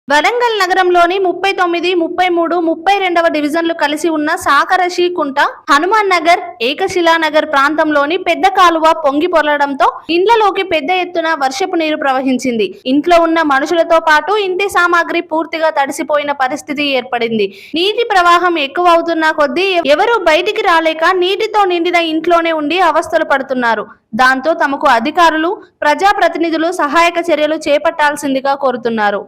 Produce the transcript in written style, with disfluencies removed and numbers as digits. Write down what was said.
వరంగల్ నగరంలోని 39, 33, 32వ డివిజన్లు కలిసి ఉన్న సాకరశి కుంట, హనుమాన్ నగర్, ఏకశిలానగర్ ప్రాంతంలోని పెద్ద కాలువ పొంగి పొరలడంతో ఇండ్లలోకి పెద్ద ఎత్తున వర్షపు నీరు ప్రవహించింది. ఇంట్లో ఉన్న మనుషులతో పాటు ఇంటి సామాగ్రి పూర్తిగా తడిసిపోయిన పరిస్థితి ఏర్పడింది. నీటి ప్రవాహం ఎక్కువ అవుతున్న కొద్దీ ఎవరూ బయటికి రాలేక నీటితో నిండిన ఇంట్లోనే ఉండి అవస్థలు పడుతున్నారు. దాంతో తమకు అధికారులు, ప్రజాప్రతినిధులు సహాయక చర్యలు చేపట్టాల్సిందిగా కోరుతున్నారు.